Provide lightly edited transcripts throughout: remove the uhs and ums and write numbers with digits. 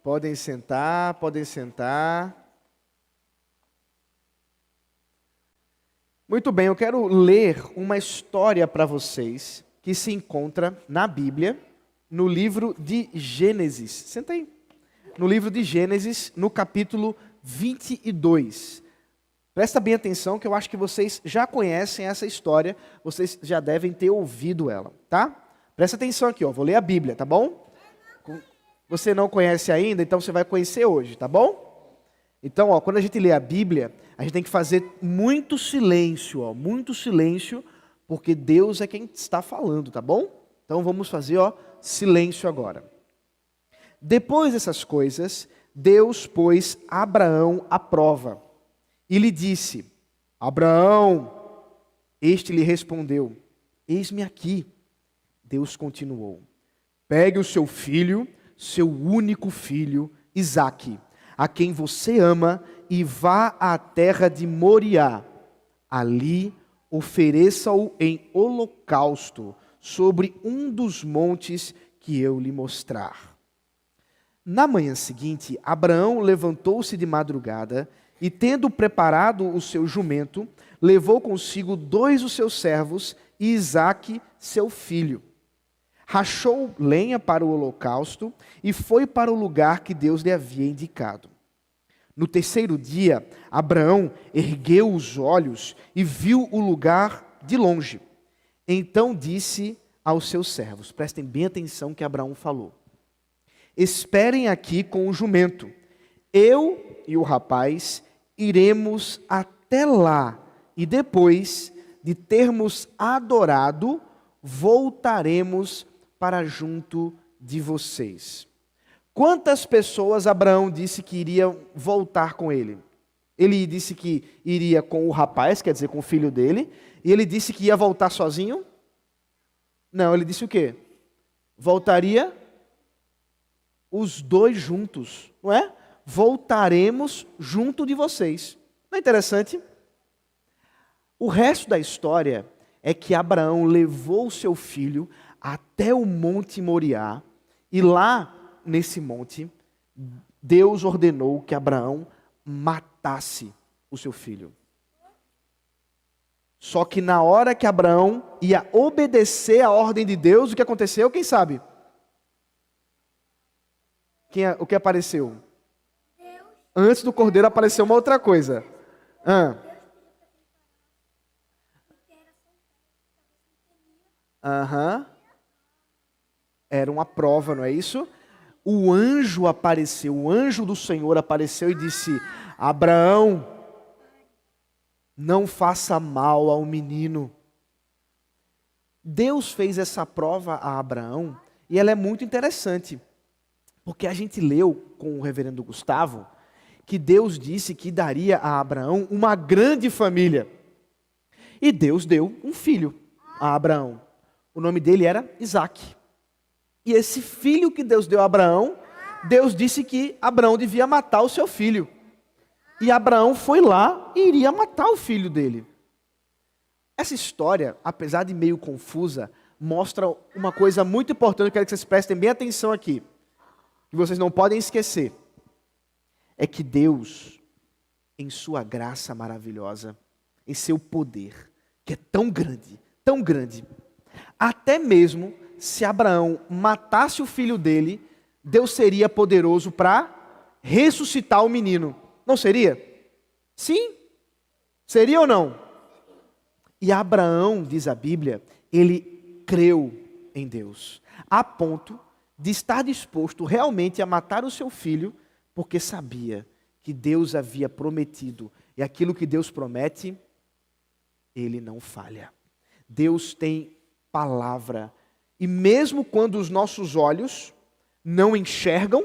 Podem sentar, podem sentar. Muito bem, eu quero ler uma história para vocês que se encontra na Bíblia, no livro de Gênesis. Senta aí. No livro de Gênesis, no capítulo 22. Presta bem atenção que eu acho que vocês já conhecem essa história, vocês já devem ter ouvido ela, tá? Presta atenção aqui, ó, vou ler a Bíblia, tá bom? Você não conhece ainda, então você vai conhecer hoje, tá bom? Então, ó, quando a gente lê a Bíblia, a gente tem que fazer muito silêncio, ó, muito silêncio, porque Deus é quem está falando, tá bom? Então vamos fazer, ó, silêncio agora. Depois dessas coisas, Deus pôs Abraão à prova e lhe disse: Abraão. Este lhe respondeu: Eis-me aqui. Deus continuou: Pegue o seu filho, seu único filho, Isaque, a quem você ama, e vá à terra de Moriá. Ali ofereça-o em holocausto sobre um dos montes que eu lhe mostrar. Na manhã seguinte, Abraão levantou-se de madrugada e, tendo preparado o seu jumento, levou consigo 2 dos seus servos e Isaque, seu filho. Rachou lenha para o holocausto e foi para o lugar que Deus lhe havia indicado. No terceiro dia, Abraão ergueu os olhos e viu o lugar de longe. Então disse aos seus servos, prestem bem atenção que Abraão falou: Esperem aqui com o jumento. Eu e o rapaz iremos até lá e depois de termos adorado, voltaremos para junto de vocês. Quantas pessoas Abraão disse que iriam voltar com ele? Ele disse que iria com o rapaz, quer dizer, com o filho dele, e ele disse que ia voltar sozinho? Não, ele disse o quê? Voltaria os 2 juntos, não é? Voltaremos junto de vocês. Não é interessante? O resto da história é que Abraão levou o seu filho até o Monte Moriá, e lá, nesse monte, Deus ordenou que Abraão matasse o seu filho. Só que na hora que Abraão ia obedecer a ordem de Deus, o que aconteceu? Quem sabe? O que apareceu? Antes do cordeiro apareceu uma outra coisa. Era uma prova, não é isso? O anjo apareceu, o anjo do Senhor apareceu e disse: Abraão, não faça mal ao menino. Deus fez essa prova a Abraão e ela é muito interessante, porque a gente leu com o reverendo Gustavo que Deus disse que daria a Abraão uma grande família. E Deus deu um filho a Abraão. O nome dele era Isaque. E esse filho que Deus deu a Abraão, Deus disse que Abraão devia matar o seu filho. E Abraão foi lá e iria matar o filho dele. Essa história, apesar de meio confusa, mostra uma coisa muito importante, eu quero que vocês prestem bem atenção aqui, que vocês não podem esquecer. É que Deus, em sua graça maravilhosa, em seu poder, que é tão grande, até mesmo se Abraão matasse o filho dele, Deus seria poderoso para ressuscitar o menino. Não seria? Sim. Seria ou não? E Abraão, diz a Bíblia, ele creu em Deus, a ponto de estar disposto realmente a matar o seu filho, porque sabia que Deus havia prometido, e aquilo que Deus promete, ele não falha. Deus tem palavra, e mesmo quando os nossos olhos não enxergam,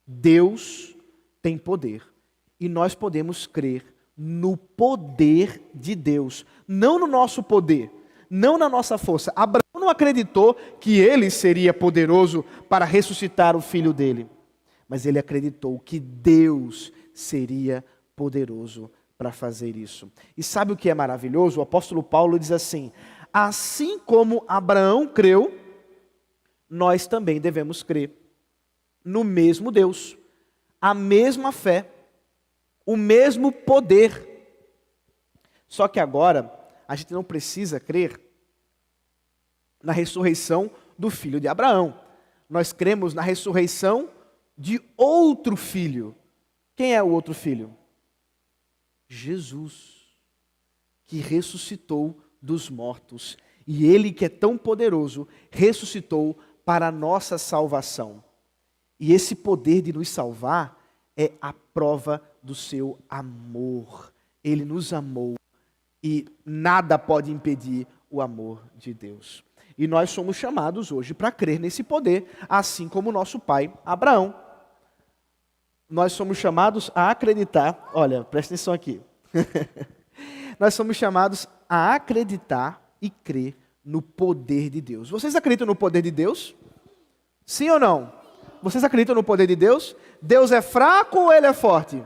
Deus tem poder. E nós podemos crer no poder de Deus, não no nosso poder, não na nossa força. Abraão não acreditou que ele seria poderoso para ressuscitar o filho dele, mas ele acreditou que Deus seria poderoso para fazer isso. E sabe o que é maravilhoso? O apóstolo Paulo diz assim: assim como Abraão creu, nós também devemos crer. no mesmo Deus, a mesma fé, o mesmo poder. Só que agora, a gente não precisa crer na ressurreição do filho de Abraão. Nós cremos na ressurreição de outro filho. Quem é o outro filho? Jesus, que ressuscitou dos mortos. E ele, que é tão poderoso, ressuscitou para a nossa salvação. E esse poder de nos salvar é a prova do seu amor. Ele nos amou e nada pode impedir o amor de Deus. E nós somos chamados hoje para crer nesse poder, assim como o nosso pai Abraão. Nós somos chamados a acreditar, olha, presta atenção aqui. Nós somos chamados a acreditar e crer no poder de Deus. Vocês acreditam no poder de Deus? Sim ou não? Vocês acreditam no poder de Deus? Deus é fraco ou ele é forte?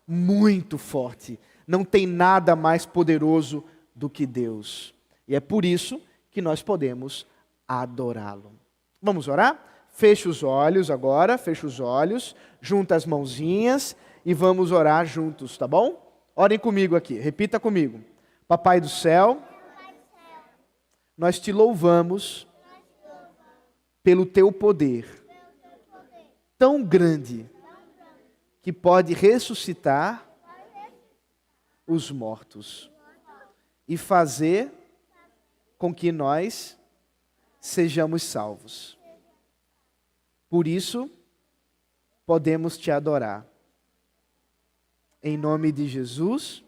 Muito forte. Não tem nada mais poderoso do que Deus. E é por isso que nós podemos adorá-lo. Vamos orar? Feche os olhos agora, feche os olhos, junta as mãozinhas e vamos orar juntos, tá bom? Orem comigo aqui, repita comigo. Papai do céu, nós te louvamos pelo teu poder tão grande que pode ressuscitar os mortos e fazer com que nós sejamos salvos. Por isso, podemos te adorar. Em nome de Jesus.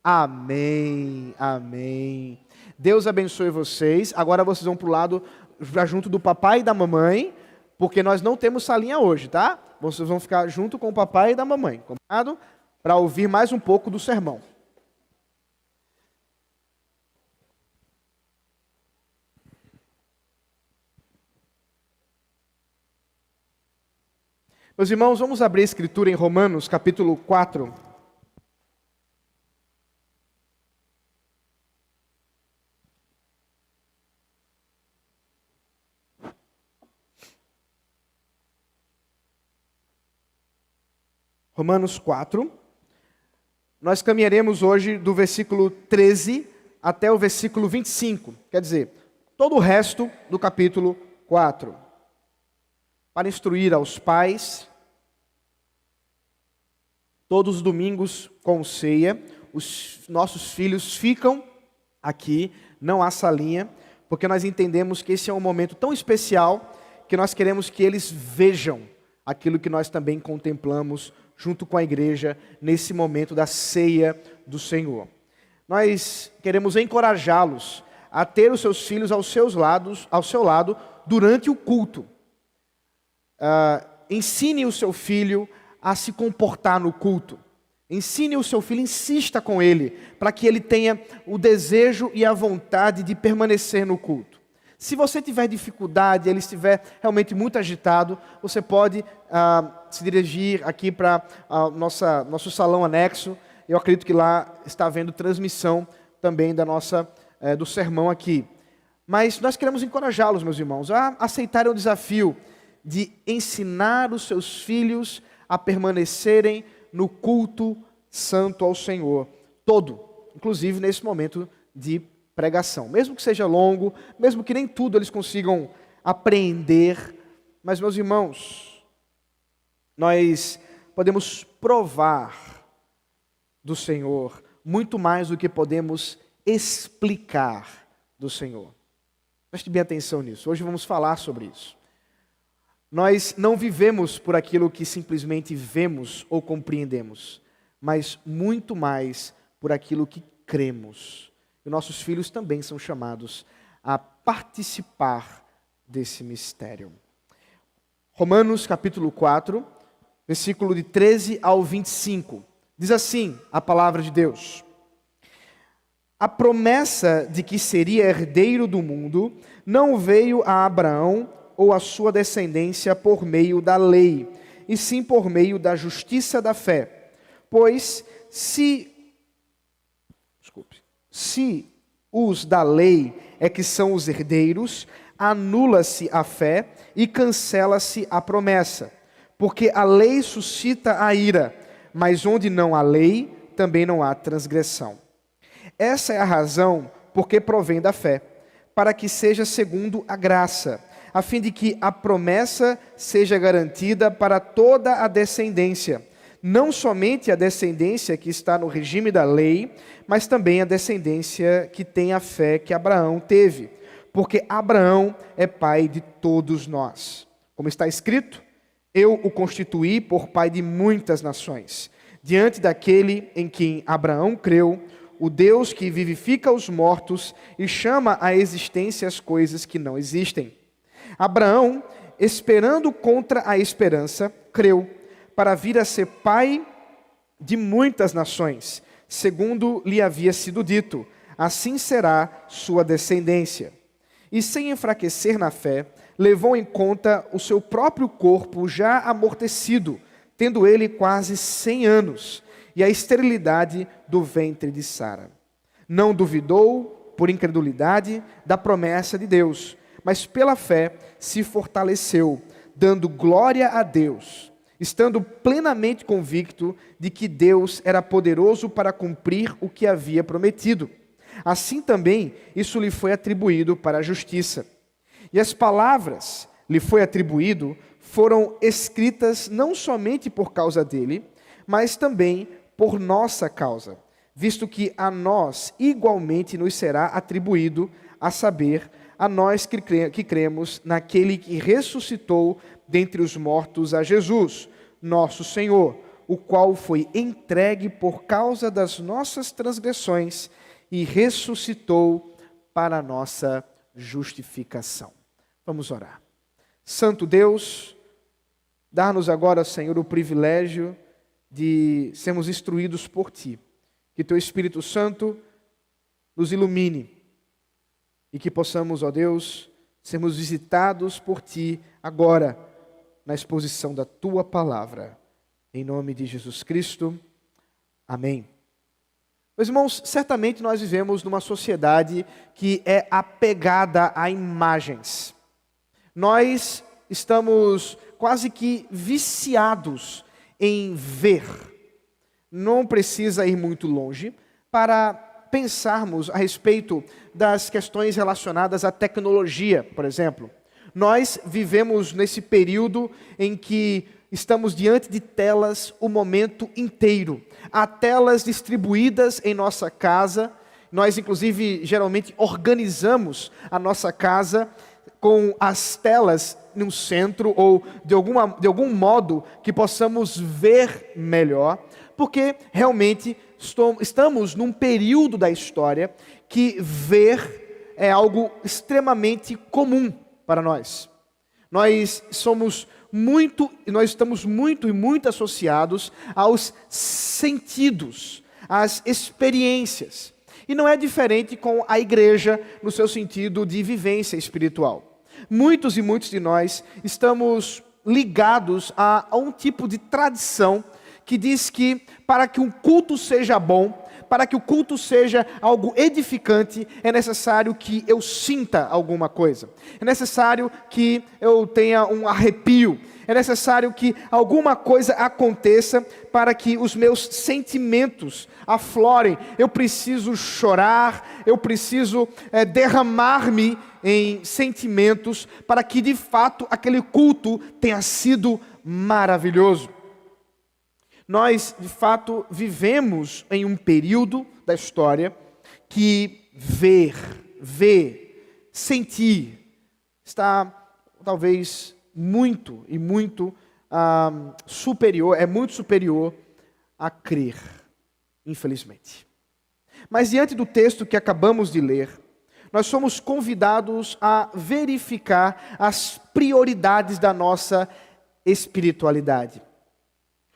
Amém, amém. Deus abençoe vocês. Agora vocês vão para o lado, junto do papai e da mamãe, porque nós não temos salinha hoje, tá? Vocês vão ficar junto com o papai e da mamãe, combinado? Para ouvir mais um pouco do sermão. Meus irmãos, vamos abrir a escritura em Romanos, capítulo 4. Romanos 4. Nós caminharemos hoje do versículo 13 até o versículo 25. Quer dizer, todo o resto do capítulo 4. Para instruir aos pais, todos os domingos com ceia, os nossos filhos ficam aqui, não há salinha, porque nós entendemos que esse é um momento tão especial que nós queremos que eles vejam aquilo que nós também contemplamos junto com a igreja nesse momento da ceia do Senhor. Nós queremos encorajá-los a ter os seus filhos ao seu lado durante o culto. Ensine o seu filho a se comportar no culto. Ensine o seu filho, insista com ele, para que ele tenha o desejo e a vontade de permanecer no culto. Se você tiver dificuldade, ele estiver realmente muito agitado, você pode se dirigir aqui para nosso salão anexo. Eu acredito que lá está havendo transmissão também do sermão aqui. Mas nós queremos encorajá-los, meus irmãos, a aceitarem o desafio de ensinar os seus filhos a permanecerem no culto santo ao Senhor, todo, inclusive nesse momento de pregação. Mesmo que seja longo, mesmo que nem tudo eles consigam apreender, mas, meus irmãos, nós podemos provar do Senhor muito mais do que podemos explicar do Senhor. Preste bem atenção nisso, hoje vamos falar sobre isso. Nós não vivemos por aquilo que simplesmente vemos ou compreendemos, mas muito mais por aquilo que cremos. E nossos filhos também são chamados a participar desse mistério. Romanos capítulo 4, versículo de 13 ao 25. Diz assim a palavra de Deus: a promessa de que seria herdeiro do mundo não veio a Abraão ou a sua descendência por meio da lei, e sim por meio da justiça da fé. Pois se os da lei é que são os herdeiros, anula-se a fé e cancela-se a promessa. Porque a lei suscita a ira, mas onde não há lei, também não há transgressão. Essa é a razão porque provém da fé, para que seja segundo a graça, a fim de que a promessa seja garantida para toda a descendência, não somente a descendência que está no regime da lei, mas também a descendência que tem a fé que Abraão teve, porque Abraão é pai de todos nós. Como está escrito, eu o constituí por pai de muitas nações, diante daquele em quem Abraão creu, o Deus que vivifica os mortos e chama à existência as coisas que não existem. Abraão, esperando contra a esperança, creu, para vir a ser pai de muitas nações, segundo lhe havia sido dito, assim será sua descendência. E sem enfraquecer na fé, levou em conta o seu próprio corpo já amortecido, tendo ele quase 100 anos, e a esterilidade do ventre de Sara. Não duvidou, por incredulidade, da promessa de Deus, mas pela fé se fortaleceu, dando glória a Deus, estando plenamente convicto de que Deus era poderoso para cumprir o que havia prometido. Assim também, isso lhe foi atribuído para a justiça. E as palavras lhe foi atribuído foram escritas não somente por causa dele, mas também por nossa causa, visto que a nós igualmente nos será atribuído, a saber, a nós que cremos naquele que ressuscitou dentre os mortos a Jesus, nosso Senhor, o qual foi entregue por causa das nossas transgressões e ressuscitou para a nossa justificação. Vamos orar. Santo Deus, dá-nos agora, Senhor, o privilégio de sermos instruídos por Ti. Que Teu Espírito Santo nos ilumine e que possamos, ó Deus, sermos visitados por Ti agora na exposição da Tua Palavra. Em nome de Jesus Cristo. Amém. Meus irmãos, certamente nós vivemos numa sociedade que é apegada a imagens. Nós estamos quase que viciados em ver. Não precisa ir muito longe para pensarmos a respeito das questões relacionadas à tecnologia, por exemplo. Nós vivemos nesse período em que estamos diante de telas o momento inteiro. Há telas distribuídas em nossa casa. Nós, inclusive, geralmente organizamos a nossa casa com as telas no centro ou de algum modo que possamos ver melhor, porque realmente estamos num período da história que ver é algo extremamente comum para nós. Nós estamos muito associados aos sentidos, às experiências. E não é diferente com a igreja no seu sentido de vivência espiritual. Muitos e muitos de nós estamos ligados a um tipo de tradição que diz que para que um culto seja bom, para que o culto seja algo edificante, é necessário que eu sinta alguma coisa. É necessário que eu tenha um arrepio. É necessário que alguma coisa aconteça para que os meus sentimentos aflorem. Eu preciso chorar, eu preciso derramar-me em sentimentos para que de fato aquele culto tenha sido maravilhoso. Nós, de fato, vivemos em um período da história que ver, sentir, está talvez muito superior, é muito superior a crer, infelizmente. Mas diante do texto que acabamos de ler, nós somos convidados a verificar as prioridades da nossa espiritualidade.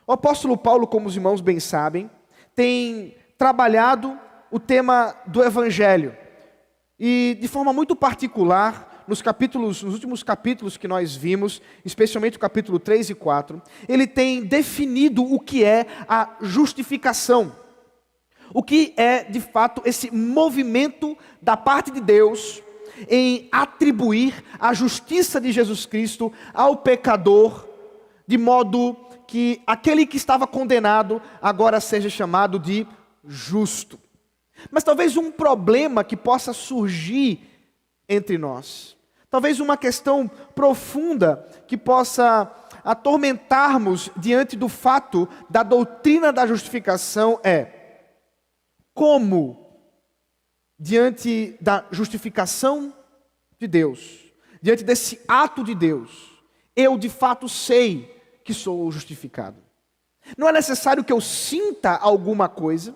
O apóstolo Paulo, como os irmãos bem sabem, tem trabalhado o tema do Evangelho. E de forma muito particular, nos últimos capítulos que nós vimos, especialmente o capítulo 3 e 4, ele tem definido o que é a justificação. O que é, de fato, esse movimento da parte de Deus em atribuir a justiça de Jesus Cristo ao pecador, de modo que aquele que estava condenado agora seja chamado de justo. Mas talvez um problema que possa surgir entre nós, talvez uma questão profunda que possa atormentarmos diante do fato da doutrina da justificação é: como, diante da justificação de Deus, diante desse ato de Deus, eu de fato sei que sou justificado? Não é necessário que eu sinta alguma coisa?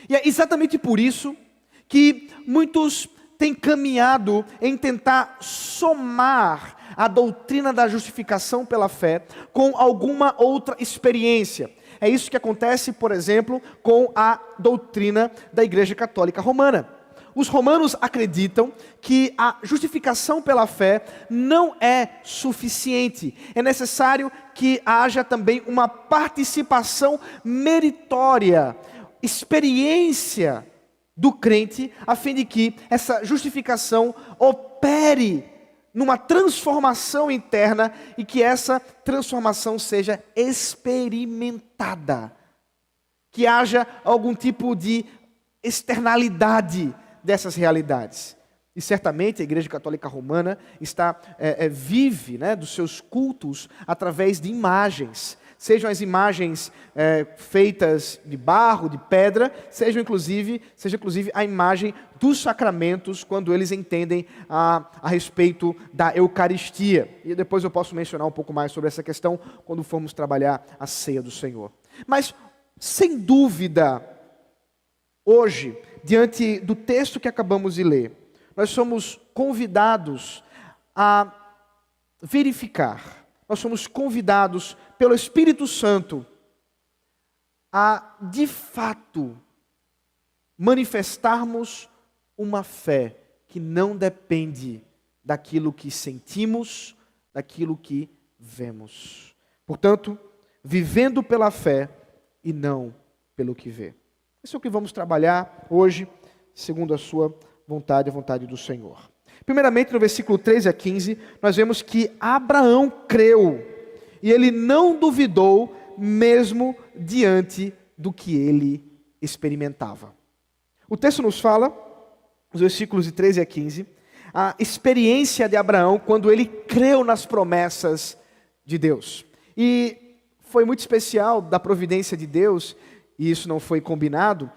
E é exatamente por isso que muitos têm caminhado em tentar somar a doutrina da justificação pela fé com alguma outra experiência. É isso que acontece, por exemplo, com a doutrina da Igreja Católica Romana. Os romanos acreditam que a justificação pela fé não é suficiente. É necessário que haja também uma participação meritória, experiência do crente, a fim de que essa justificação opere numa transformação interna e que essa transformação seja experimentada. Que haja algum tipo de externalidade dessas realidades. E certamente a Igreja Católica Romana vive dos seus cultos através de imagens. Sejam as imagens feitas de barro, de pedra, seja inclusive a imagem dos sacramentos, quando eles entendem a respeito da Eucaristia. E depois eu posso mencionar um pouco mais sobre essa questão quando formos trabalhar a ceia do Senhor. Mas, sem dúvida, hoje, diante do texto que acabamos de ler, nós somos convidados a verificar, nós somos convidados pelo Espírito Santo a, de fato, manifestarmos uma fé que não depende daquilo que sentimos, daquilo que vemos. Portanto, vivendo pela fé e não pelo que vê. Isso é o que vamos trabalhar hoje, segundo a sua vontade, a vontade do Senhor. Primeiramente, no versículo 13 a 15, nós vemos que Abraão creu, e ele não duvidou, mesmo diante do que ele experimentava. O texto nos fala, os versículos de 13 a 15, a experiência de Abraão quando ele creu nas promessas de Deus. E foi muito especial da providência de Deus, e isso não foi combinado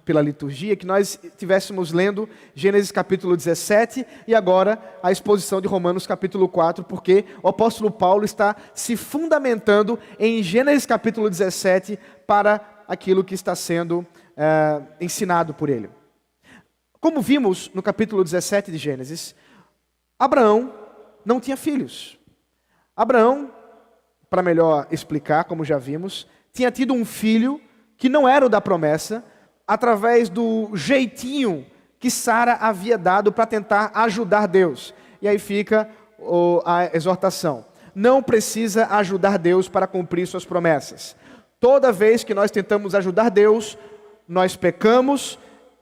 pela liturgia, que nós estivéssemos lendo Gênesis capítulo 17 e agora a exposição de Romanos capítulo 4, porque o apóstolo Paulo está se fundamentando em Gênesis capítulo 17 para aquilo que está sendo ensinado por ele. Como vimos no capítulo 17 de Gênesis, Abraão não tinha filhos. Abraão, para melhor explicar, como já vimos, tinha tido um filho que não era o da promessa, através do jeitinho que Sara havia dado para tentar ajudar Deus. E aí fica a exortação: não precisa ajudar Deus para cumprir suas promessas. Toda vez que nós tentamos ajudar Deus, nós pecamos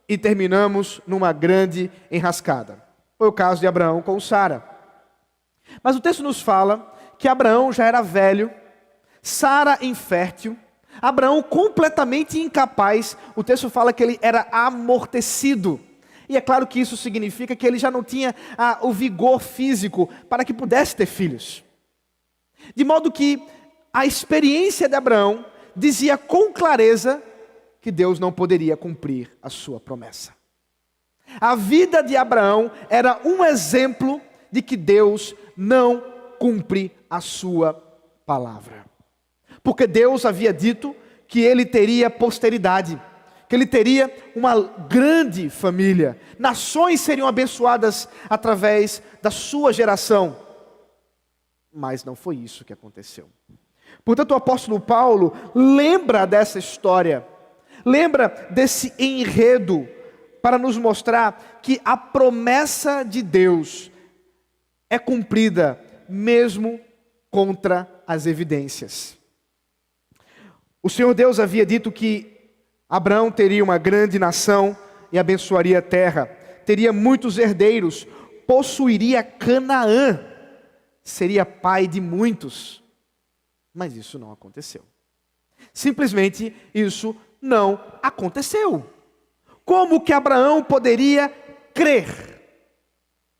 e terminamos numa grande enrascada. Foi o caso de Abraão com Sara. Mas o texto nos fala que Abraão já era velho, Sara infértil, Abraão completamente incapaz. O texto fala que ele era amortecido. E é claro que isso significa que ele já não tinha o vigor físico para que pudesse ter filhos. De modo que a experiência de Abraão dizia com clareza que Deus não poderia cumprir a sua promessa. A vida de Abraão era um exemplo de que Deus não cumpre a sua palavra. Porque Deus havia dito que ele teria posteridade, que ele teria uma grande família. Nações seriam abençoadas através da sua geração. Mas não foi isso que aconteceu. Portanto, o apóstolo Paulo lembra dessa história, lembra desse enredo, para nos mostrar que a promessa de Deus é cumprida mesmo contra as evidências. O Senhor Deus havia dito que Abraão teria uma grande nação e abençoaria a terra. teria muitos herdeiros, possuiria Canaã, seria pai de muitos. Mas isso não aconteceu. Simplesmente isso não aconteceu. Como que Abraão poderia crer?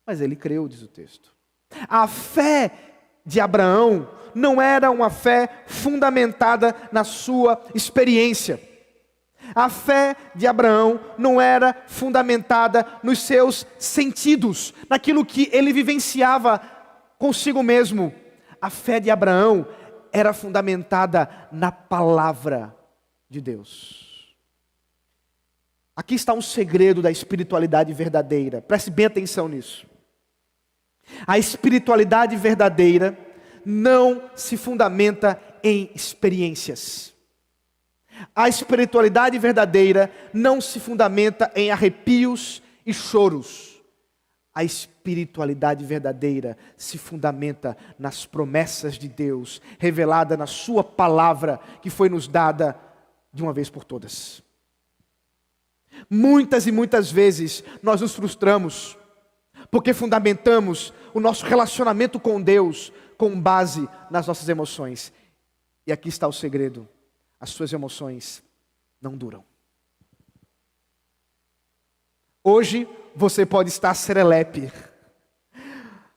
Mas ele creu, diz o texto. A fé de Abraão não era uma fé fundamentada na sua experiência. A fé de Abraão não era fundamentada nos seus sentidos, naquilo que ele vivenciava consigo mesmo. A fé de Abraão era fundamentada na palavra de Deus. Aqui está um segredo da espiritualidade verdadeira. Preste bem atenção nisso. A espiritualidade verdadeira não se fundamenta em experiências. A espiritualidade verdadeira não se fundamenta em arrepios e choros. A espiritualidade verdadeira se fundamenta nas promessas de Deus, revelada na sua palavra, que foi nos dada de uma vez por todas. Muitas e muitas vezes nós nos frustramos, porque fundamentamos o nosso relacionamento com Deus com base nas nossas emoções. E aqui está o segredo: as suas emoções não duram. Hoje você pode estar serelepe,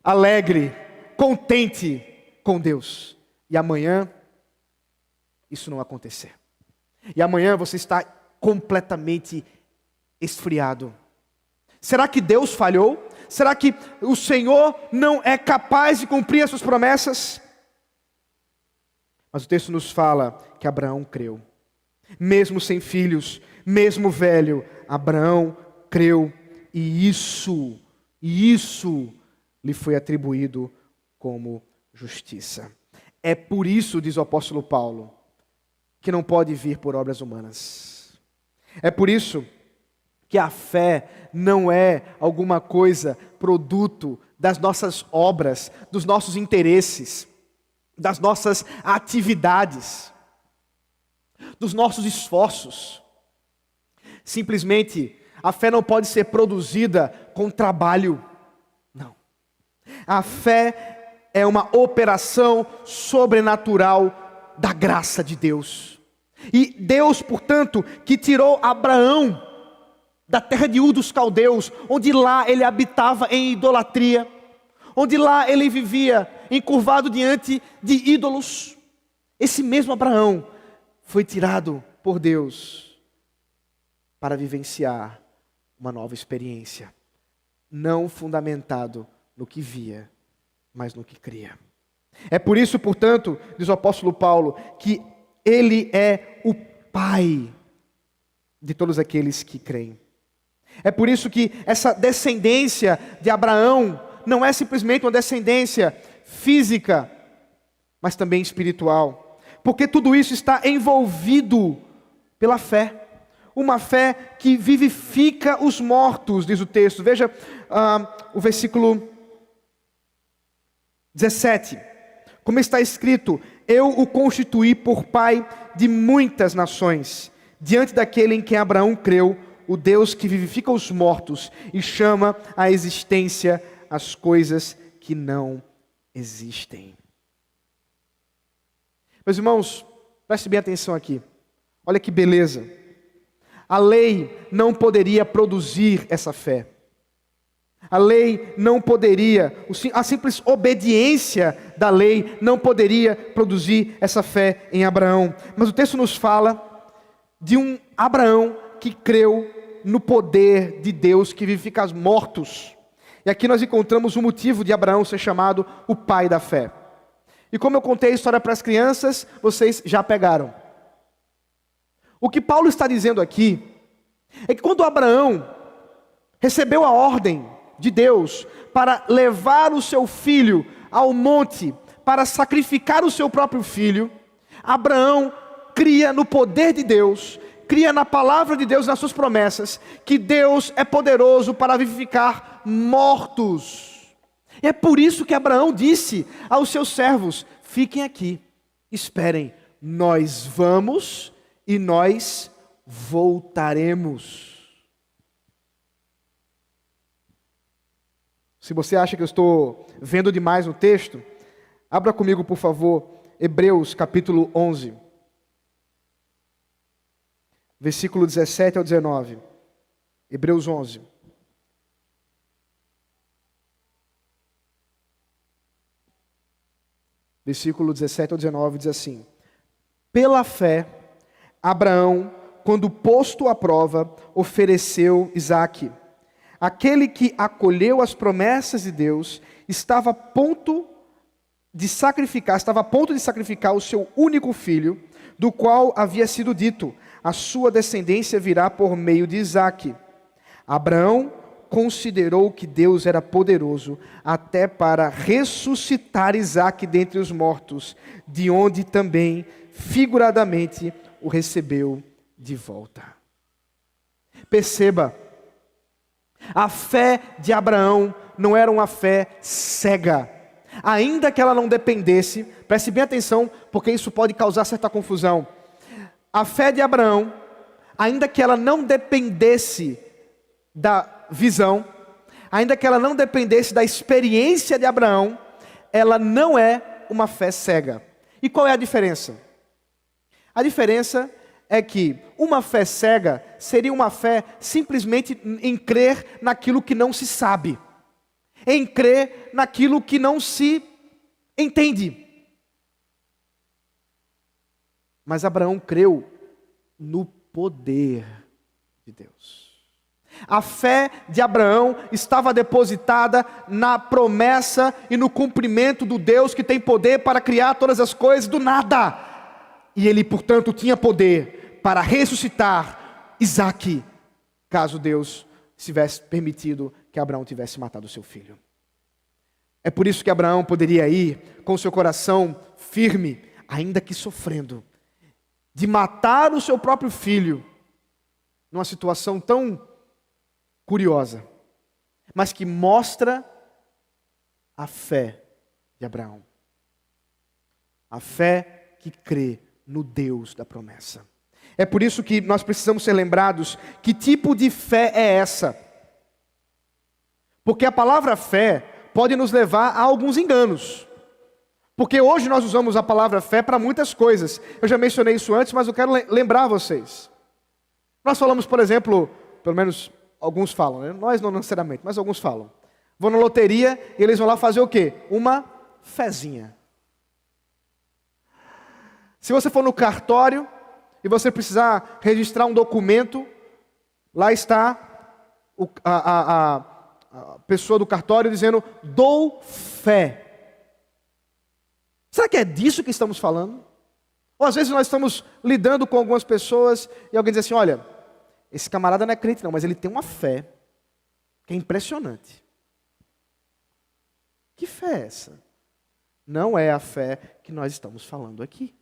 alegre, contente com Deus, e amanhã isso não acontecer. E amanhã você está completamente esfriado. Será que Deus falhou? Será que o Senhor não é capaz de cumprir as suas promessas? Mas o texto nos fala que Abraão creu. Mesmo sem filhos, mesmo velho, Abraão creu, e isso lhe foi atribuído como justiça. É por isso, diz o apóstolo Paulo, que não pode vir por obras humanas. É por isso que a fé não é alguma coisa produto das nossas obras, dos nossos interesses, das nossas atividades, dos nossos esforços. Simplesmente, a fé não pode ser produzida com trabalho. Não. A fé é uma operação sobrenatural da graça de Deus. E Deus, portanto, que tirou Abraão da terra de Ur dos Caldeus, onde lá ele habitava em idolatria, onde lá ele vivia encurvado diante de ídolos. Esse mesmo Abraão foi tirado por Deus para vivenciar uma nova experiência, não fundamentado no que via, mas no que cria. É por isso, portanto, diz o apóstolo Paulo, que ele é o Pai de todos aqueles que creem. É por isso que essa descendência de Abraão não é simplesmente uma descendência física, mas também espiritual. Porque tudo isso está envolvido pela fé. Uma fé que vivifica os mortos, diz o texto. Veja o versículo 17. Como está escrito: eu o constituí por pai de muitas nações, diante daquele em quem Abraão creu, o Deus que vivifica os mortos e chama à existência as coisas que não existem. Meus irmãos, preste bem atenção aqui. Olha que beleza. A lei não poderia produzir essa fé. A lei não poderia, a simples obediência da lei não poderia produzir essa fé em Abraão. Mas o texto nos fala de um Abraão que creu no poder de Deus que vivifica os mortos. E aqui nós encontramos o motivo de Abraão ser chamado o pai da fé. E como eu contei a história para as crianças, vocês já pegaram. O que Paulo está dizendo aqui é que quando Abraão recebeu a ordem de Deus para levar o seu filho ao monte para sacrificar o seu próprio filho, Abraão cria no poder de Deus, cria na palavra de Deus, nas suas promessas, que Deus é poderoso para vivificar mortos. E é por isso que Abraão disse aos seus servos: fiquem aqui, esperem, nós vamos e nós voltaremos. Se você acha que eu estou vendo demais no texto, abra comigo, por favor, Hebreus capítulo 11. Versículo 17 ao 19. Hebreus 11. Versículo 17 ao 19 diz assim: Pela fé, Abraão, quando posto à prova, ofereceu Isaque. Aquele que acolheu as promessas de Deus estava a ponto de sacrificar o seu único filho, do qual havia sido dito: a sua descendência virá por meio de Isaque. Abraão considerou que Deus era poderoso até para ressuscitar Isaque dentre os mortos, de onde também, figuradamente, o recebeu de volta. Perceba, a fé de Abraão não era uma fé cega. Ainda que ela não dependesse, preste bem atenção, porque isso pode causar certa confusão. A fé de Abraão, ainda que ela não dependesse da visão, ainda que ela não dependesse da experiência de Abraão, ela não é uma fé cega. E qual é a diferença? A diferença é que uma fé cega seria uma fé simplesmente em crer naquilo que não se sabe, em crer naquilo que não se entende. Mas Abraão creu no poder de Deus. A fé de Abraão estava depositada na promessa e no cumprimento do Deus que tem poder para criar todas as coisas do nada. E ele, portanto, tinha poder para ressuscitar Isaque, caso Deus tivesse permitido que Abraão tivesse matado seu filho. É por isso que Abraão poderia ir com seu coração firme, ainda que sofrendo, de matar o seu próprio filho, numa situação tão curiosa, mas que mostra a fé de Abraão. A fé que crê no Deus da promessa. É por isso que nós precisamos ser lembrados que tipo de fé é essa. Porque a palavra fé pode nos levar a alguns enganos. Porque hoje nós usamos a palavra fé para muitas coisas. Eu já mencionei isso antes, mas eu quero lembrar vocês. Nós falamos, por exemplo, pelo menos alguns falam, né? Nós não necessariamente, mas alguns falam. Vão na loteria e eles vão lá fazer o quê? Uma fezinha. Se você for no cartório e você precisar registrar um documento, lá está a pessoa do cartório dizendo: dou fé. Será que é disso que estamos falando? Ou às vezes nós estamos lidando com algumas pessoas e alguém diz assim: olha, esse camarada não é crente não, mas ele tem uma fé que é impressionante. Que fé é essa? Não é a fé que nós estamos falando aqui.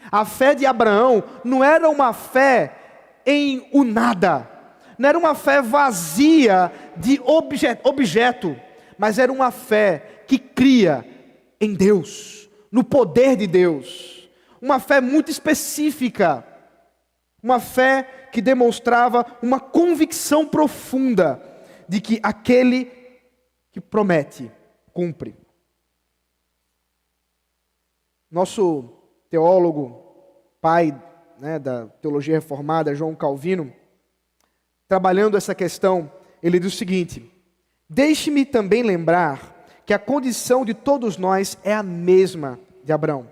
A fé de Abraão não era uma fé em o nada, não era uma fé vazia de objeto, mas era uma fé que cria em Deus, no poder de Deus, uma fé muito específica, uma fé que demonstrava uma convicção profunda de que aquele que promete, cumpre. Nosso teólogo, pai, né, da teologia reformada, João Calvino, trabalhando essa questão, ele diz o seguinte: deixe-me também lembrar que a condição de todos nós é a mesma de Abraão.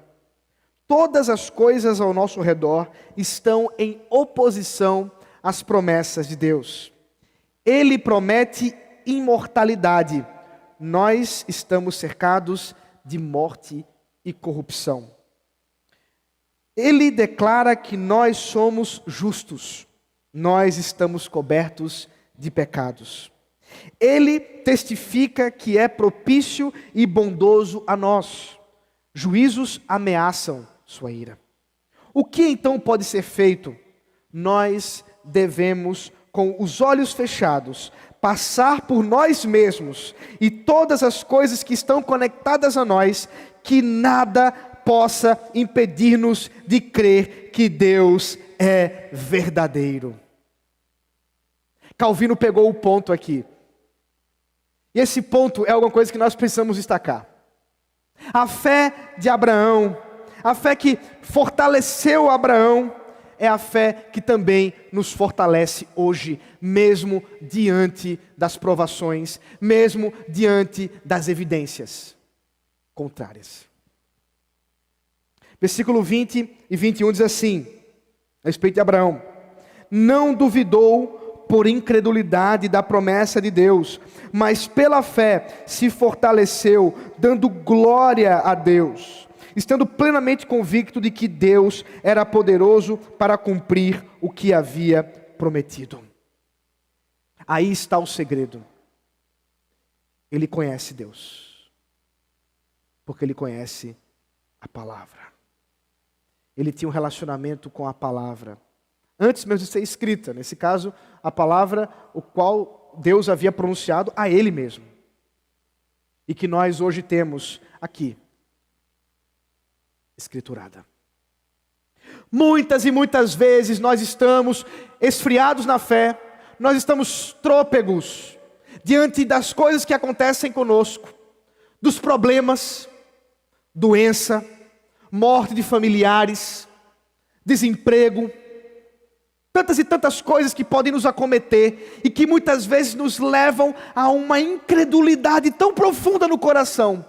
Todas as coisas ao nosso redor estão em oposição às promessas de Deus. Ele promete imortalidade. Nós estamos cercados de morte e corrupção. Ele declara que nós somos justos. Nós estamos cobertos de pecados. Ele testifica que é propício e bondoso a nós. Juízos ameaçam sua ira. O que então pode ser feito? Nós devemos, com os olhos fechados, passar por nós mesmos e todas as coisas que estão conectadas a nós, que nada possa impedir-nos de crer que Deus é verdadeiro. Calvino pegou o ponto aqui. E esse ponto é alguma coisa que nós precisamos destacar. A fé de Abraão, a fé que fortaleceu Abraão, é a fé que também nos fortalece hoje, mesmo diante das provações, mesmo diante das evidências contrárias. Versículo 20 e 21 diz assim, a respeito de Abraão: não duvidou por incredulidade da promessa de Deus, mas pela fé se fortaleceu, dando glória a Deus, estando plenamente convicto de que Deus era poderoso para cumprir o que havia prometido. Aí está o segredo. Ele conhece Deus, porque ele conhece a palavra. Ele tinha um relacionamento com a palavra, antes mesmo de ser escrita, nesse caso, a palavra o qual Deus havia pronunciado a ele mesmo, e que nós hoje temos aqui, escriturada. Muitas e muitas vezes nós estamos esfriados na fé, nós estamos trôpegos diante das coisas que acontecem conosco, dos problemas, doença, morte de familiares, desemprego, tantas e tantas coisas que podem nos acometer e que muitas vezes nos levam a uma incredulidade tão profunda no coração,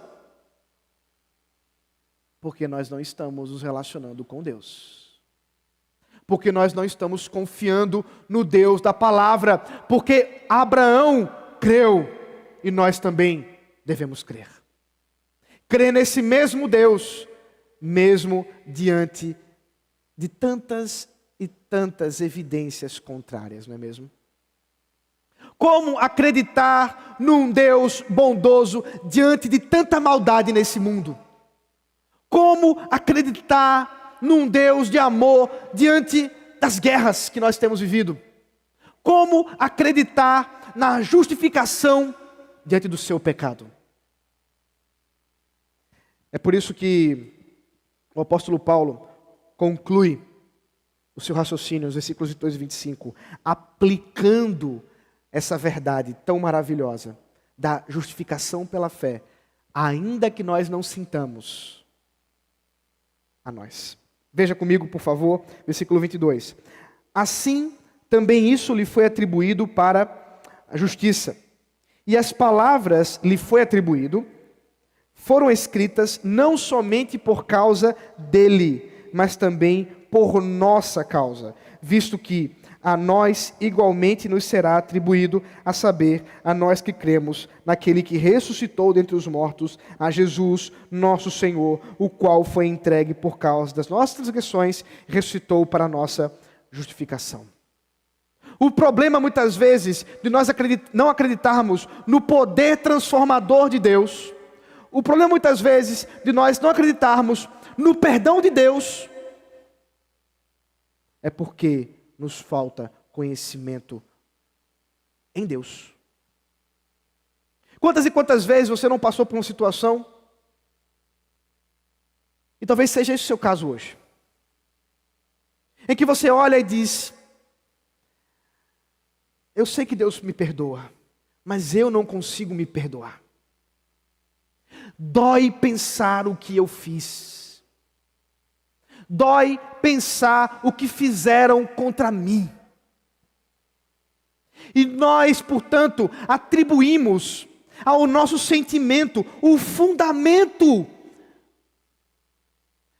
porque nós não estamos nos relacionando com Deus, porque nós não estamos confiando no Deus da palavra, porque Abraão creu e nós também devemos crer. Crer nesse mesmo Deus, mesmo diante de tantas e tantas evidências contrárias, não é mesmo? Como acreditar num Deus bondoso diante de tanta maldade nesse mundo? Como acreditar num Deus de amor diante das guerras que nós temos vivido? Como acreditar na justificação diante do seu pecado? É por isso que o apóstolo Paulo conclui o seu raciocínio nos versículos 22 e 25, aplicando essa verdade tão maravilhosa da justificação pela fé, ainda que nós não sintamos a nós. Veja comigo, por favor, versículo 22. Assim, também isso lhe foi atribuído para a justiça. E as palavras lhe foi atribuído, foram escritas não somente por causa dele, mas também por nossa causa, visto que a nós igualmente nos será atribuído, a saber, a nós que cremos naquele que ressuscitou dentre os mortos, a Jesus, nosso Senhor, o qual foi entregue por causa das nossas transgressões, e ressuscitou para a nossa justificação. O problema muitas vezes de nós não acreditarmos no poder transformador de Deus, o problema muitas vezes de nós não acreditarmos no perdão de Deus, é porque nos falta conhecimento em Deus. Quantas e quantas vezes você não passou por uma situação, e talvez seja esse o seu caso hoje, em que você olha e diz: eu sei que Deus me perdoa, mas eu não consigo me perdoar. Dói pensar o que eu fiz. Dói pensar o que fizeram contra mim. E nós, portanto, atribuímos ao nosso sentimento o fundamento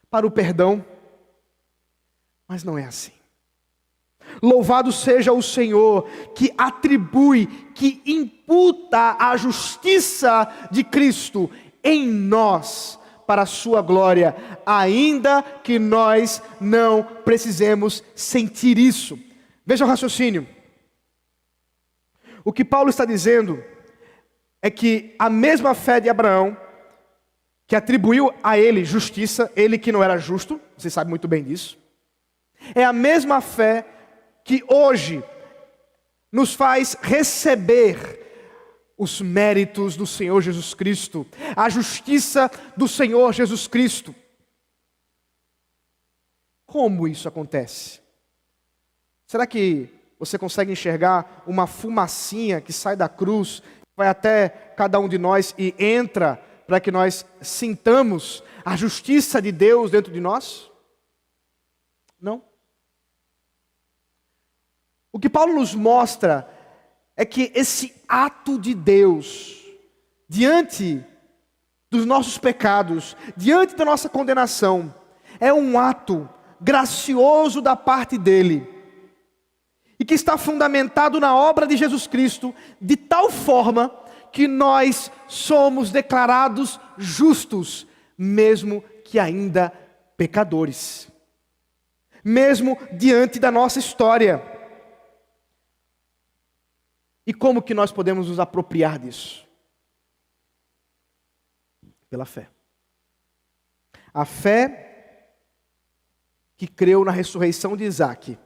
para o perdão. Mas não é assim. Louvado seja o Senhor que atribui, que imputa a justiça de Cristo em nós, para a sua glória, ainda que nós não precisemos sentir isso. Veja o raciocínio. O que Paulo está dizendo é que a mesma fé de Abraão, que atribuiu a ele justiça, ele que não era justo, você sabe muito bem disso, é a mesma fé que hoje nos faz receber os méritos do Senhor Jesus Cristo, a justiça do Senhor Jesus Cristo. Como isso acontece? Será que você consegue enxergar uma fumacinha que sai da cruz, vai até cada um de nós e entra para que nós sintamos a justiça de Deus dentro de nós? Não. O que Paulo nos mostra é que esse ato de Deus, diante dos nossos pecados, diante da nossa condenação, é um ato gracioso da parte dele, e que está fundamentado na obra de Jesus Cristo, de tal forma que nós somos declarados justos, mesmo que ainda pecadores, mesmo diante da nossa história. E como que nós podemos nos apropriar disso? Pela fé. A fé que creu na ressurreição de Isaque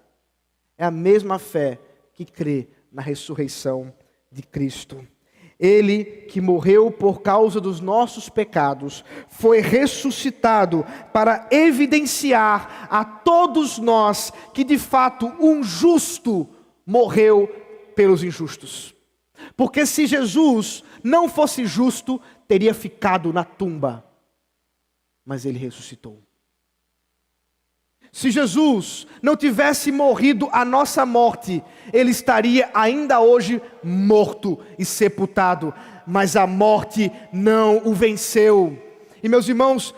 é a mesma fé que crê na ressurreição de Cristo. Ele que morreu por causa dos nossos pecados, foi ressuscitado para evidenciar a todos nós que de fato um justo morreu pelos injustos. Porque se Jesus não fosse justo, teria ficado na tumba. Mas ele ressuscitou. Se Jesus não tivesse morrido a nossa morte, ele estaria ainda hoje morto e sepultado. Mas a morte não o venceu. E meus irmãos,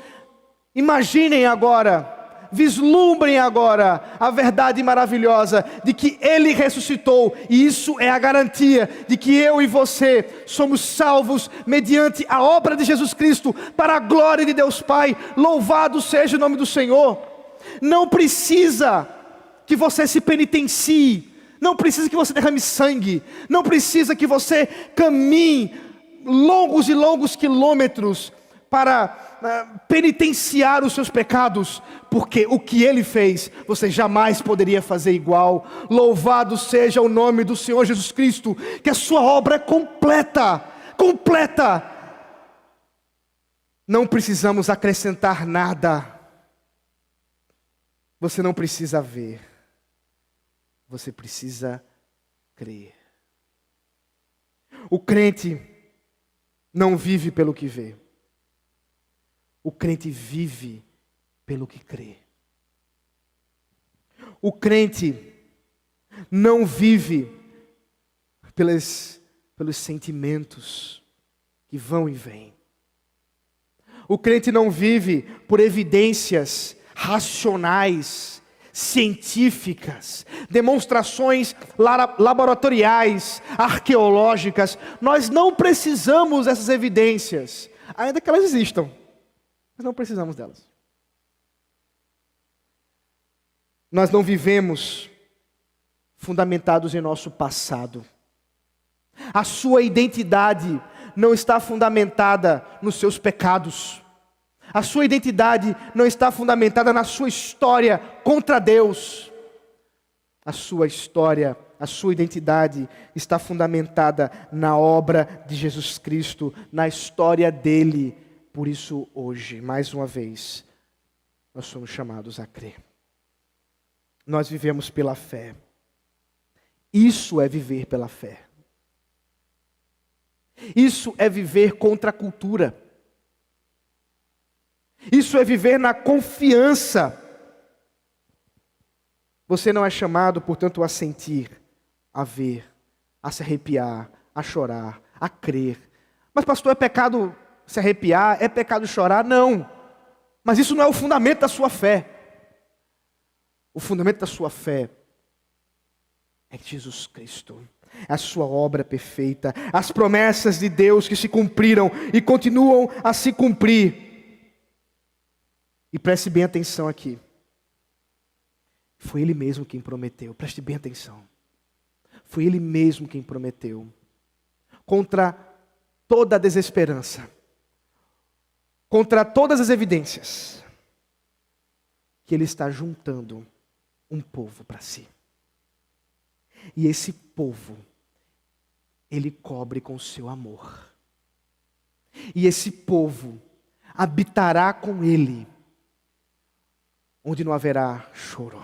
imaginem agora, vislumbrem agora a verdade maravilhosa de que ele ressuscitou, e isso é a garantia de que eu e você somos salvos mediante a obra de Jesus Cristo, para a glória de Deus Pai. Louvado seja o nome do Senhor. Não precisa que você se penitencie, não precisa que você derrame sangue, não precisa que você caminhe longos e longos quilômetros para penitenciar os seus pecados, porque o que ele fez, você jamais poderia fazer igual. Louvado seja o nome do Senhor Jesus Cristo, que a sua obra é completa, completa. Não precisamos acrescentar nada. Você não precisa ver, você precisa crer. O crente não vive pelo que vê. O crente vive pelo que crê. O crente não vive pelos sentimentos que vão e vêm. O crente não vive por evidências racionais, científicas, demonstrações laboratoriais, arqueológicas. Nós não precisamos dessas evidências, ainda que elas existam. Nós não precisamos delas. Nós não vivemos fundamentados em nosso passado. A sua identidade não está fundamentada nos seus pecados. A sua identidade não está fundamentada na sua história contra Deus. A sua história, a sua identidade está fundamentada na obra de Jesus Cristo, na história dele. Por isso hoje, mais uma vez, nós somos chamados a crer. Nós vivemos pela fé. Isso é viver pela fé. Isso é viver contra a cultura. Isso é viver na confiança. Você não é chamado, portanto, a sentir, a ver, a se arrepiar, a chorar, a crer. Mas pastor, é pecado se arrepiar? É pecado chorar? Não. Mas isso não é o fundamento da sua fé. O fundamento da sua fé é Jesus Cristo. A sua obra perfeita, as promessas de Deus que se cumpriram e continuam a se cumprir. E preste bem atenção aqui. Foi Ele mesmo quem prometeu. Preste bem atenção. Foi Ele mesmo quem prometeu. Contra toda a desesperança, contra todas as evidências, que Ele está juntando um povo para si. E esse povo, Ele cobre com o seu amor. E esse povo habitará com Ele, onde não haverá choro,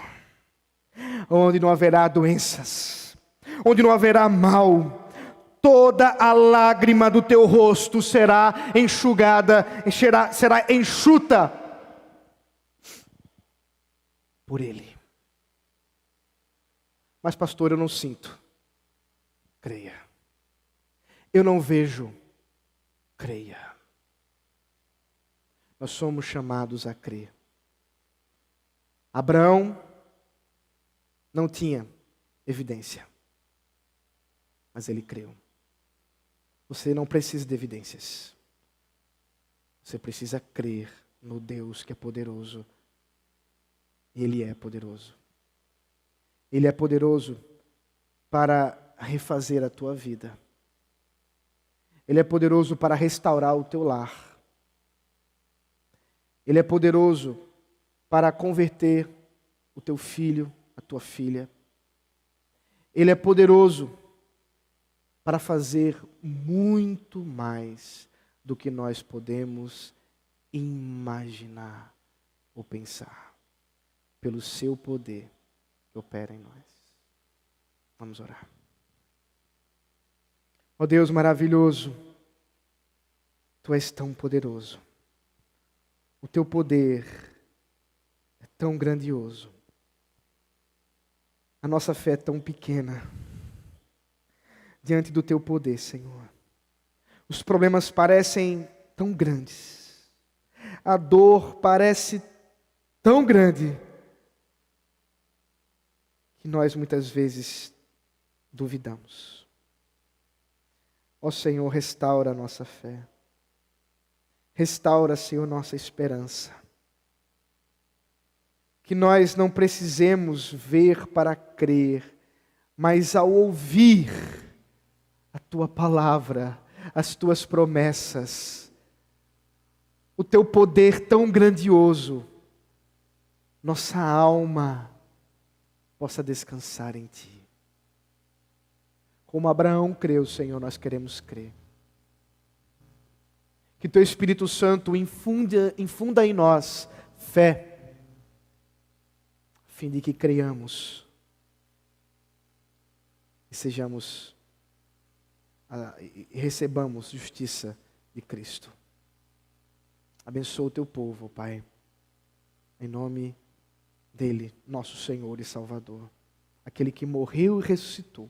onde não haverá doenças, onde não haverá mal. toda a lágrima do teu rosto será enxugada, será enxuta por Ele. Mas pastor, eu não sinto. Creia. Eu não vejo. Creia. Nós somos chamados a crer. Abraão não tinha evidência, mas ele creu. Você não precisa de evidências. Você precisa crer no Deus que é poderoso. E Ele é poderoso. Ele é poderoso para refazer a tua vida. Ele é poderoso para restaurar o teu lar. Ele é poderoso para converter o teu filho, a tua filha. Ele é poderoso para fazer muito mais do que nós podemos imaginar ou pensar, pelo seu poder que opera em nós. Vamos orar. Ó Deus maravilhoso, Tu és tão poderoso. O Teu poder é tão grandioso. A nossa fé é tão pequena diante do Teu poder, Senhor. Os problemas parecem tão grandes. A dor parece tão grande que nós muitas vezes duvidamos. Ó Senhor, restaura a nossa fé. Restaura, Senhor, nossa esperança. Que nós não precisemos ver para crer, mas ao ouvir a Tua palavra, as Tuas promessas, o Teu poder tão grandioso, nossa alma possa descansar em Ti. Como Abraão creu, Senhor, nós queremos crer. Que Teu Espírito Santo infunda em nós fé, a fim de que creiamos e sejamos e recebamos justiça de Cristo. Abençoa o Teu povo, Pai, em nome dele, nosso Senhor e Salvador, aquele que morreu e ressuscitou,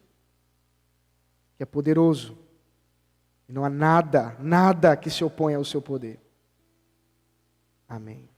que é poderoso, e não há nada que se oponha ao seu poder. Amém.